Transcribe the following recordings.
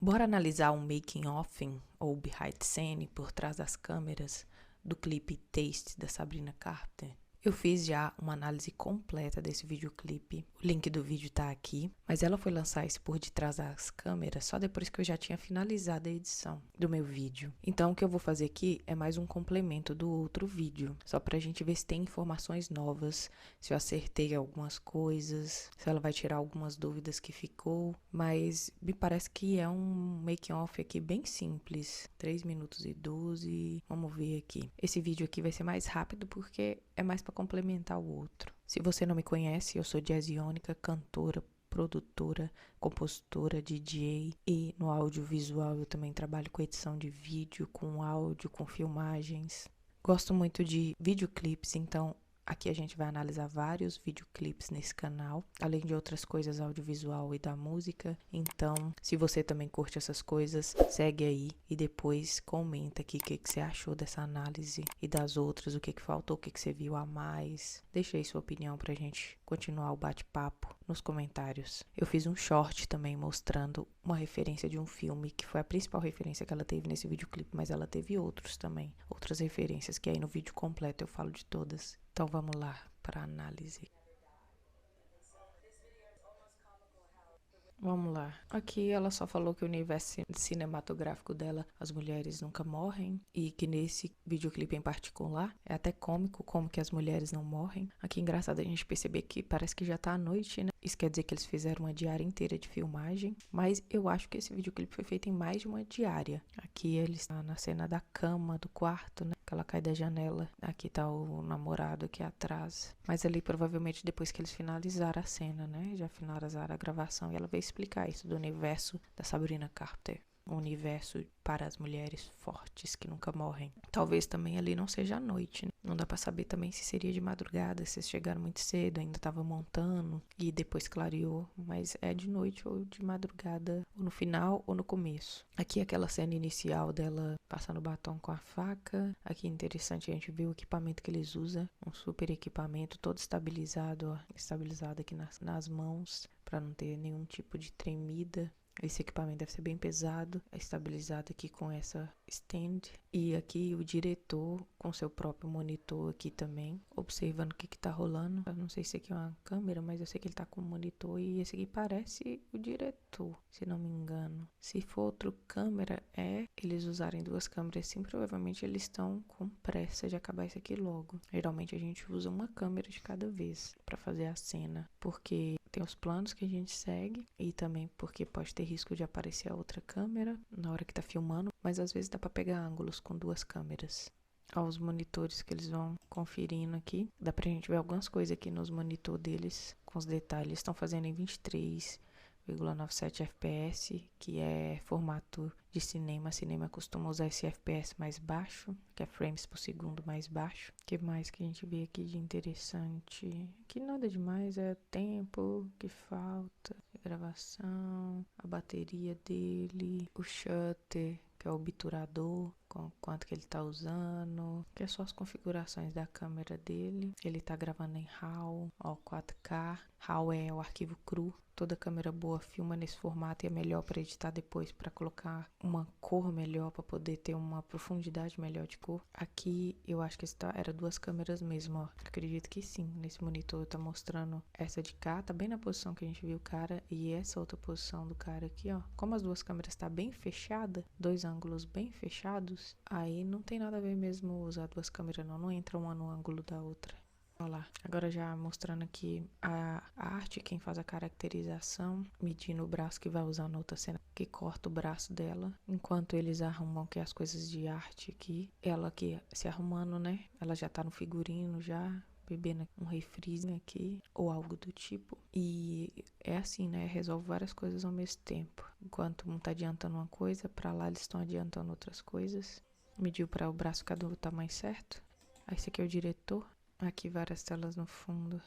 Bora analisar um making of ou behind the scene por trás das câmeras do clipe Taste da Sabrina Carpenter. Eu fiz já uma análise completa desse videoclipe, o link do vídeo tá aqui, mas ela foi lançar esse por detrás das câmeras só depois que eu já tinha finalizado a edição do meu vídeo. Então o que eu vou fazer aqui é mais um complemento do outro vídeo, só pra gente ver se tem informações novas, se eu acertei algumas coisas, se ela vai tirar algumas dúvidas que ficou, mas me parece que é um making off aqui bem simples, 3 minutos e 12, vamos ver aqui. Esse vídeo aqui vai ser mais rápido porque é mais para complementar o outro. Se você não me conhece, eu sou Jazz Ionica, cantora, produtora, compositora, DJ e no audiovisual eu também trabalho com edição de vídeo, com áudio, com filmagens. Gosto muito de videoclipes, então aqui a gente vai analisar vários videoclipes nesse canal, além de outras coisas audiovisual e da música. Então, se você também curte essas coisas, segue aí e depois comenta aqui o que você achou dessa análise e das outras, o que faltou, o que você viu a mais. Deixa aí sua opinião pra gente continuar o bate-papo nos comentários. Eu fiz um short também mostrando uma referência de um filme, que foi a principal referência que ela teve nesse videoclipe, mas ela teve outros também, outras referências que aí no vídeo completo eu falo de todas. Então vamos lá para a análise. Vamos lá. Aqui ela só falou que o universo cinematográfico dela, as mulheres nunca morrem, e que nesse videoclipe em particular é até cômico como que as mulheres não morrem. Aqui é engraçado a gente perceber que parece que já tá à noite, né? Isso quer dizer que eles fizeram uma diária inteira de filmagem, mas eu acho que esse videoclipe foi feito em mais de uma diária. Aqui ele está na cena da cama, do quarto, né? Que ela cai da janela. Aqui tá o namorado aqui atrás. Mas ali provavelmente depois que eles finalizaram a cena, né? Já finalizaram a gravação e ela veio explicar isso do universo da Sabrina Carpenter. Um universo para as mulheres fortes que nunca morrem. Talvez também ali não seja à noite, né? Não dá pra saber também se seria de madrugada, se eles chegaram muito cedo, ainda tava montando e depois clareou, mas é de noite ou de madrugada, ou no final ou no começo. Aqui aquela cena inicial dela passando batom com a faca. Aqui interessante a gente ver o equipamento que eles usam, um super equipamento todo estabilizado, ó, estabilizado aqui nas mãos, para não ter nenhum tipo de tremida. Esse equipamento deve ser bem pesado, é estabilizado aqui com essa stand. E aqui o diretor com seu próprio monitor aqui também, observando o que tá rolando. Eu não sei se aqui é uma câmera, mas eu sei que ele tá com o monitor e esse aqui parece o diretor, se não me engano. Se for outra câmera, eles usarem duas câmeras assim, provavelmente eles estão com pressa de acabar isso aqui logo. Geralmente a gente usa uma câmera de cada vez para fazer a cena, porque tem os planos que a gente segue e também porque pode ter risco de aparecer a outra câmera na hora que tá filmando, mas às vezes dá para pegar ângulos com duas câmeras. Ó, os monitores que eles vão conferindo aqui, dá pra gente ver algumas coisas aqui nos monitores deles, com os detalhes. Estão fazendo em 23,97 FPS, que é formato de cinema. Cinema costuma usar esse FPS mais baixo, que é frames por segundo mais baixo. O que mais que a gente vê aqui de interessante? Que nada demais, é tempo que falta, gravação, a bateria dele, o shutter, que é o obturador, com quanto que ele tá usando, que é só as configurações da câmera dele. Ele tá gravando em RAW, ó, 4K. RAW é o arquivo cru. Toda câmera boa filma nesse formato e é melhor para editar depois, para colocar uma cor melhor, para poder ter uma profundidade melhor de cor. Aqui eu acho que era duas câmeras mesmo, ó. Acredito que sim. Nesse monitor tá mostrando essa de cá, tá bem na posição que a gente viu o cara, e essa outra posição do cara aqui, ó. Como as duas câmeras tá bem fechada, dois ângulos bem fechados, aí não tem nada a ver mesmo usar duas câmeras não entra uma no ângulo da outra. Olha lá, agora já mostrando aqui a arte, quem faz a caracterização, medindo o braço que vai usar na outra cena, que corta o braço dela, enquanto eles arrumam aqui as coisas de arte aqui, ela aqui se arrumando, né, ela já tá no figurino já, bebendo um refrizinho aqui, ou algo do tipo, e é assim, né, resolve várias coisas ao mesmo tempo, enquanto um tá adiantando uma coisa, pra lá eles estão adiantando outras coisas, mediu para o braço ficar do tamanho certo. Aí esse aqui é o diretor. Aqui várias telas no fundo,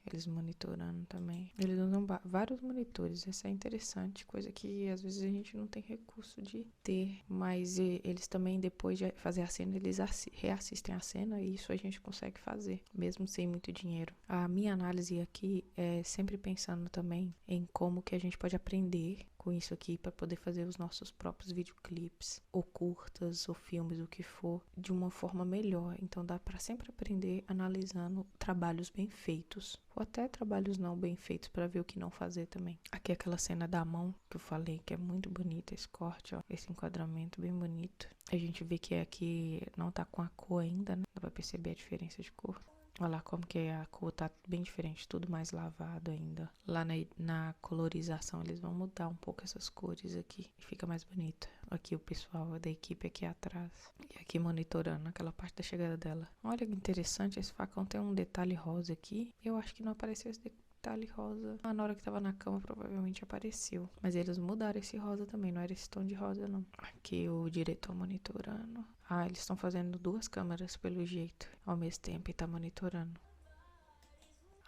eles monitorando também. Eles usam vários monitores, isso é interessante, coisa que às vezes a gente não tem recurso de ter, mas eles também depois de fazer a cena, eles reassistem a cena e isso a gente consegue fazer, mesmo sem muito dinheiro. A minha análise aqui é sempre pensando também em como que a gente pode aprender com isso aqui para poder fazer os nossos próprios videoclipes, ou curtas, ou filmes, o que for, de uma forma melhor. Então dá para sempre aprender analisando trabalhos bem feitos, ou até trabalhos não bem feitos para ver o que não fazer também. Aqui é aquela cena da mão que eu falei que é muito bonita, esse corte, ó, esse enquadramento bem bonito. A gente vê que aqui não tá com a cor ainda, né? Dá pra perceber a diferença de cor. Olha lá como que a cor tá bem diferente, tudo mais lavado ainda. Lá na colorização eles vão mudar um pouco essas cores aqui e fica mais bonito. Aqui o pessoal da equipe aqui atrás e aqui monitorando aquela parte da chegada dela. Olha que interessante, esse facão tem um detalhe rosa aqui. Eu acho que não apareceu esse detalhe rosa. Na hora que tava na cama provavelmente apareceu. Mas eles mudaram esse rosa também, não era esse tom de rosa não. Aqui o diretor monitorando. Ah, eles estão fazendo 2 câmeras pelo jeito ao mesmo tempo e tá monitorando.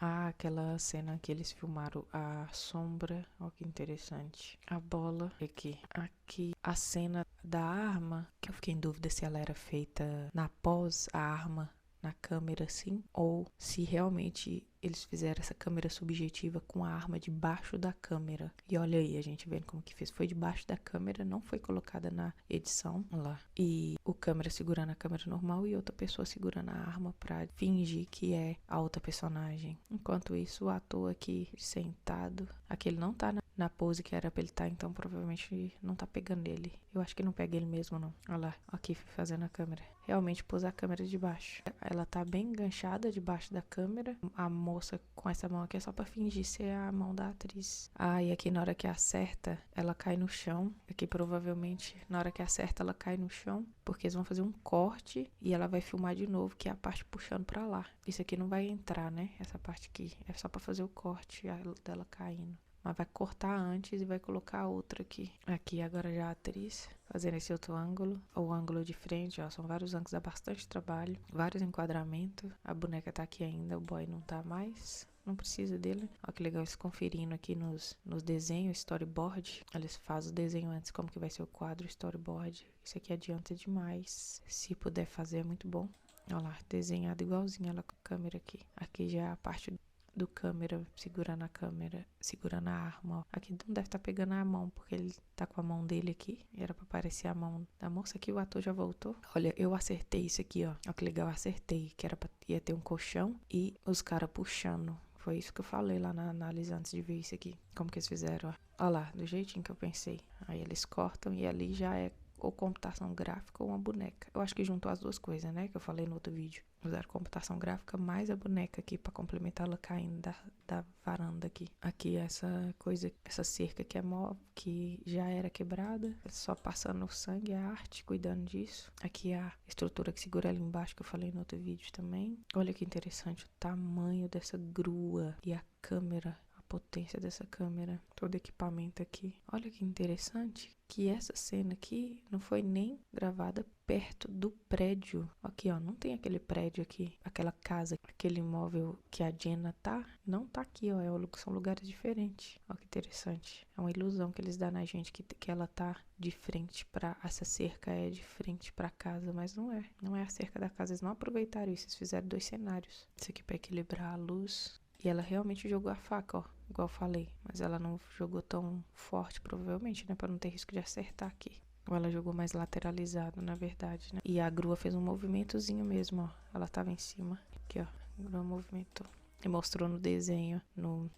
Ah, aquela cena que eles filmaram a sombra, ó que interessante. A bola aqui. Aqui a cena da arma, que eu fiquei em dúvida se ela era feita na pós a arma na câmera assim, ou se realmente eles fizeram essa câmera subjetiva com a arma debaixo da câmera. E olha aí, a gente vendo como que fez. Foi debaixo da câmera, não foi colocada na edição. Olha lá. E o câmera segurando a câmera normal e outra pessoa segurando a arma pra fingir que é a outra personagem. Enquanto isso, o ator aqui sentado. Aqui ele não tá na pose que era pra ele estar, então provavelmente não tá pegando ele. Eu acho que não pega ele mesmo, não. Olha lá, aqui fazendo a câmera. Realmente pôs a câmera de baixo. Ela tá bem enganchada debaixo da câmera. A moça com essa mão aqui é só pra fingir ser a mão da atriz. Ah, e aqui na hora que acerta, ela cai no chão. Aqui provavelmente na hora que acerta, ela cai no chão, porque eles vão fazer um corte e ela vai filmar de novo, que é a parte puxando pra lá. Isso aqui não vai entrar, né? Essa parte aqui. É só pra fazer o corte dela caindo. Mas vai cortar antes e vai colocar a outra aqui. Aqui agora já a atriz fazendo esse outro ângulo. O ângulo de frente, ó. São vários ângulos, dá bastante trabalho. Vários enquadramentos. A boneca tá aqui ainda, o boy não tá mais. Não precisa dele. Olha que legal eles conferindo aqui nos desenhos, storyboard. Eles fazem o desenho antes, como que vai ser o quadro, storyboard. Isso aqui adianta demais. Se puder fazer, é muito bom. Olha lá, desenhado igualzinho ela com a câmera aqui. Aqui já é a parte do câmera, segurando a câmera, segurando a arma, ó. Aqui não deve estar pegando a mão, porque ele tá com a mão dele aqui. Era pra aparecer a mão da moça aqui, o ator já voltou. Olha, eu acertei isso aqui, ó. Olha que legal, eu acertei, que era ia ter um colchão e os caras puxando. Foi isso que eu falei lá na análise antes de ver isso aqui. Como que eles fizeram, ó. Olha lá, do jeitinho que eu pensei. Aí eles cortam e ali já é ou computação gráfica ou uma boneca. Eu acho que juntou as duas coisas, né? Que eu falei no outro vídeo. Usaram computação gráfica mais a boneca aqui pra complementar ela caindo da varanda aqui. Aqui essa coisa, essa cerca que é móvel, que já era quebrada. Só passando o sangue, a arte, cuidando disso. Aqui a estrutura que segura ali embaixo, que eu falei no outro vídeo também. Olha que interessante o tamanho dessa grua e a câmera. Potência dessa câmera, todo equipamento aqui. Olha que interessante que essa cena aqui não foi nem gravada perto do prédio. Aqui, ó, não tem aquele prédio aqui, aquela casa, aquele imóvel que a Jenna tá, não tá aqui, ó, são lugares diferentes. Ó que interessante. É uma ilusão que eles dão na gente que ela tá de frente pra, essa cerca é de frente pra casa, mas não é. Não é a cerca da casa, eles não aproveitaram isso, eles fizeram 2 cenários. Isso aqui pra equilibrar a luz. E ela realmente jogou a faca, ó, igual eu falei. Mas ela não jogou tão forte, provavelmente, né? Pra não ter risco de acertar aqui. Ou ela jogou mais lateralizado, na verdade, né? E a grua fez um movimentozinho mesmo, ó. Ela tava em cima. Aqui, ó. A grua movimentou. E mostrou no desenho,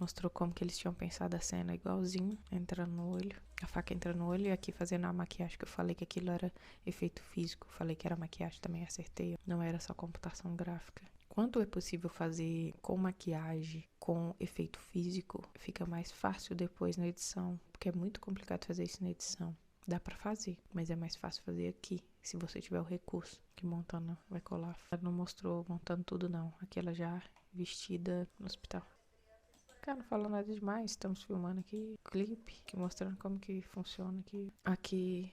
mostrou como que eles tinham pensado a cena igualzinho, entrando no olho. A faca entra no olho e aqui fazendo a maquiagem, que eu falei que aquilo era efeito físico. Falei que era maquiagem, também acertei. Não era só computação gráfica. Quando é possível fazer com maquiagem, com efeito físico, fica mais fácil depois na edição, porque é muito complicado fazer isso na edição. Dá pra fazer, mas é mais fácil fazer aqui, se você tiver o recurso, que montando vai colar. Ela não mostrou montando tudo não, aqui ela já vestida no hospital. Cara, não fala nada demais, estamos filmando aqui clipe, mostrando como que funciona aqui. Aqui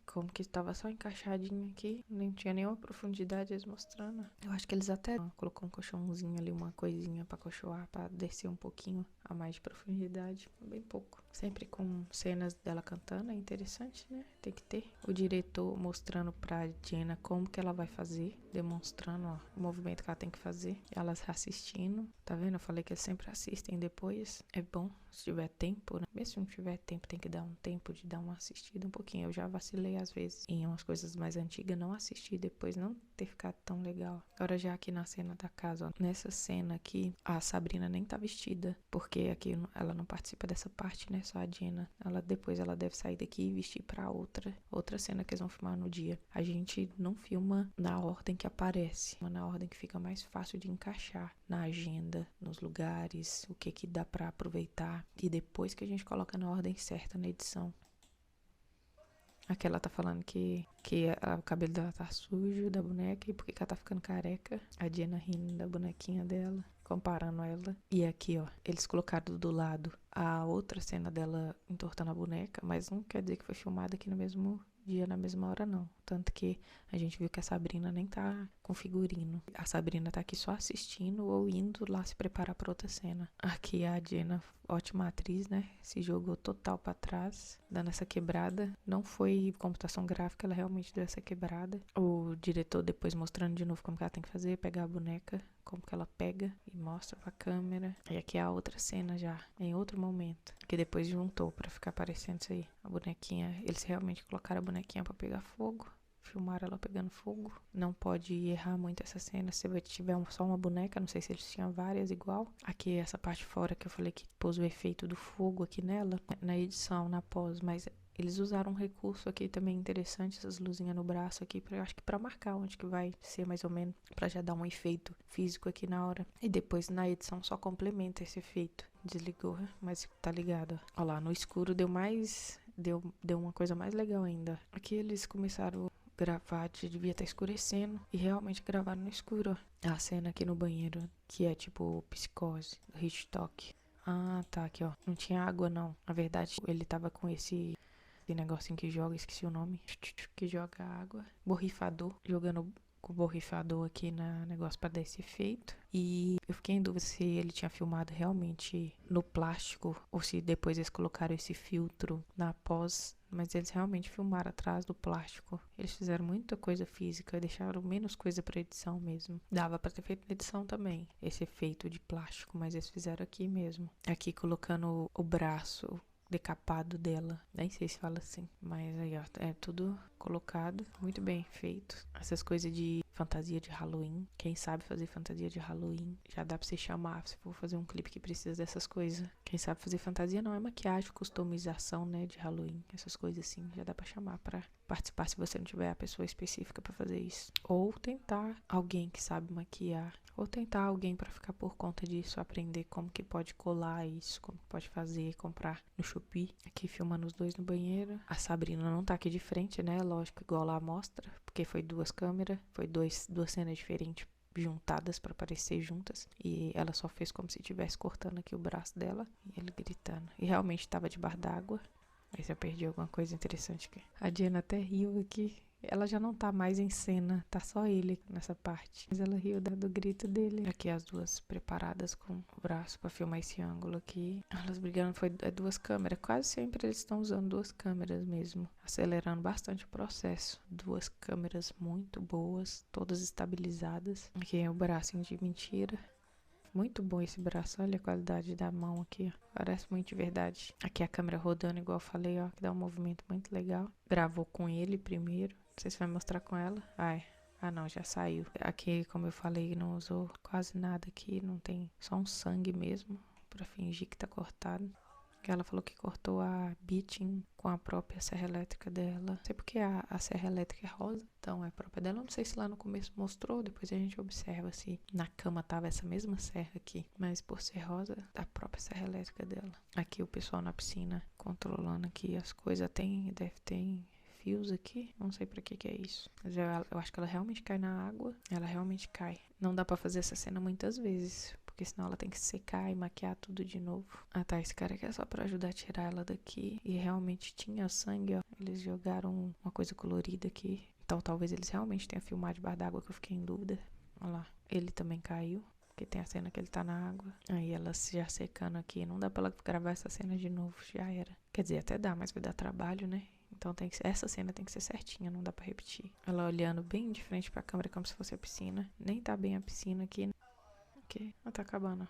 como que estava só encaixadinho aqui, nem tinha nenhuma profundidade eles mostrando. Eu acho que eles até colocou um colchãozinho ali, uma coisinha pra colchoar, pra descer um pouquinho a mais de profundidade, bem pouco. Sempre com cenas dela cantando, é interessante, né? Tem que ter. O diretor mostrando pra Jenna como que ela vai fazer, demonstrando, ó, o movimento que ela tem que fazer. Elas assistindo, tá vendo? Eu falei que eles sempre assistem depois. É bom, se tiver tempo, né? Mesmo se não tiver tempo, tem que dar um tempo de dar uma assistida um pouquinho. Eu já vacilei às vezes em umas coisas mais antigas, não assisti depois, não ter ficado tão legal. Agora já aqui na cena da casa, ó, nessa cena aqui, a Sabrina nem tá vestida, porque aqui ela não participa dessa parte, né? Só a Jenna. Depois ela deve sair daqui e vestir pra outra cena que eles vão filmar no dia. A gente não filma na ordem que aparece, mas na ordem que fica mais fácil de encaixar na agenda, nos lugares, o que dá pra aproveitar, e depois que a gente coloca na ordem certa na edição. Aqui ela tá falando que o cabelo dela tá sujo da boneca e porque que ela tá ficando careca. A Jenna rindo da bonequinha dela, comparando ela. E aqui, ó, eles colocaram do lado a outra cena dela entortando a boneca, mas não quer dizer que foi filmada aqui no mesmo dia, na mesma hora, não. Tanto que a gente viu que a Sabrina nem tá com figurino. A Sabrina tá aqui só assistindo ou indo lá se preparar pra outra cena. Aqui a Jenna, ótima atriz, né? Se jogou total pra trás, dando essa quebrada. Não foi computação gráfica, ela realmente deu essa quebrada. O diretor depois mostrando de novo como que ela tem que fazer, pegar a boneca, como que ela pega e mostra pra câmera. E aqui é a outra cena já, em outro momento, que depois juntou pra ficar parecendo isso aí. A bonequinha, eles realmente colocaram a bonequinha pra pegar fogo. Filmaram ela pegando fogo. Não pode errar muito essa cena. Se tiver só uma boneca, não sei se eles tinham várias igual. Aqui essa parte fora que eu falei que pôs o efeito do fogo aqui nela, na edição, na pós, mas eles usaram um recurso aqui também interessante, essas luzinhas no braço aqui, eu acho que pra marcar onde que vai ser mais ou menos, pra já dar um efeito físico aqui na hora. E depois na edição só complementa esse efeito. Desligou, mas tá ligado. Ó lá, no escuro deu uma coisa mais legal ainda. Aqui eles começaram gravar, devia estar escurecendo, e realmente gravaram no escuro, ó. A cena aqui no banheiro, que é tipo Psicose, do Hitchcock. Ah, tá, aqui, ó. Não tinha água, não. Na verdade, ele tava com esse negocinho que joga, esqueci o nome, que joga água. Borrifador, jogando com o borrifador aqui na negócio pra dar esse efeito. E eu fiquei em dúvida se ele tinha filmado realmente no plástico ou se depois eles colocaram esse filtro na pós. Mas eles realmente filmaram atrás do plástico. Eles fizeram muita coisa física, deixaram menos coisa pra edição mesmo. Dava pra ter feito na edição também, esse efeito de plástico, mas eles fizeram aqui mesmo. Aqui colocando o braço decapado dela, nem sei se fala assim, mas aí ó, é tudo colocado, muito bem feito. Essas coisas de fantasia de Halloween, quem sabe fazer fantasia de Halloween, já dá pra você chamar, se for fazer um clipe que precisa dessas coisas. Quem sabe fazer fantasia não é maquiagem, customização, né, de Halloween, essas coisas assim, já dá pra chamar pra participar se você não tiver a pessoa específica pra fazer isso. Ou tentar alguém que sabe maquiar, ou tentar alguém pra ficar por conta disso, aprender como que pode colar isso, como que pode fazer, comprar no Shopee. Aqui filmando os dois no banheiro. A Sabrina não tá aqui de frente, né, lógico, igual lá mostra, porque foi duas câmeras, foi duas cenas diferentes juntadas pra parecer juntas, e ela só fez como se estivesse cortando aqui o braço dela e ele gritando, e realmente tava debaixo d'água. Aí se eu perdi alguma coisa interessante aqui. A Jenna até riu aqui. Ela já não tá mais em cena, tá só ele nessa parte. Mas ela riu do grito dele. Aqui as duas preparadas com o braço pra filmar esse ângulo aqui. Elas brigando, foi duas câmeras. Quase sempre eles estão usando duas câmeras mesmo. Acelerando bastante o processo. Duas câmeras muito boas, todas estabilizadas. Aqui é o bracinho de mentira. Muito bom esse braço, olha a qualidade da mão aqui, ó. Parece muito de verdade. Aqui a câmera rodando, igual eu falei, ó, que dá um movimento muito legal. Gravou com ele primeiro. Não sei se vai mostrar com ela. Ai. Ah, não, já saiu. Aqui, como eu falei, não usou quase nada aqui, não tem só um sangue mesmo, pra fingir que tá cortado. Ela falou que cortou a Beating com a própria serra elétrica dela. Não sei porque a serra elétrica é rosa, então é própria dela. Não sei se lá no começo mostrou, depois a gente observa se na cama tava essa mesma serra aqui. Mas por ser rosa, a própria serra elétrica dela. Aqui o pessoal na piscina controlando aqui as coisas. Deve ter fios aqui, não sei pra que é isso. Mas eu acho que ela realmente cai na água. Ela realmente cai. Não dá pra fazer essa cena muitas vezes, porque senão ela tem que secar e maquiar tudo de novo. Ah tá, esse cara aqui é só pra ajudar a tirar ela daqui. E realmente tinha sangue, ó. Eles jogaram uma coisa colorida aqui. Então talvez eles realmente tenham filmado debaixo d'água, que eu fiquei em dúvida. Olha lá, ele também caiu. Que tem a cena que ele tá na água. Aí ela já secando aqui. Não dá pra ela gravar essa cena de novo, já era. Quer dizer, até dá, mas vai dar trabalho, né? Então tem que ser, essa cena tem que ser certinha, não dá pra repetir. Ela olhando bem de frente pra câmera como se fosse a piscina. Nem tá bem a piscina aqui. Ok, ela tá acabando.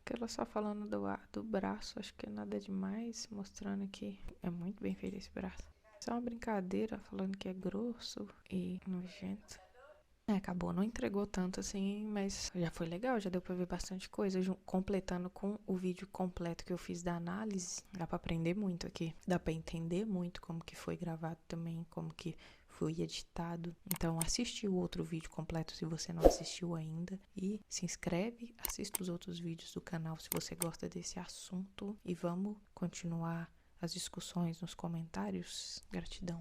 Aquela só falando do braço, acho que nada demais. Mostrando que é muito bem feito esse braço. Só uma brincadeira, falando que é grosso e nojento. Acabou, não entregou tanto assim, mas já foi legal, já deu pra ver bastante coisa. Completando com o vídeo completo que eu fiz da análise, dá pra aprender muito aqui. Dá pra entender muito como que foi gravado também, como que foi editado. Então assiste o outro vídeo completo se você não assistiu ainda. E se inscreve, assista os outros vídeos do canal se você gosta desse assunto. E vamos continuar as discussões nos comentários. Gratidão.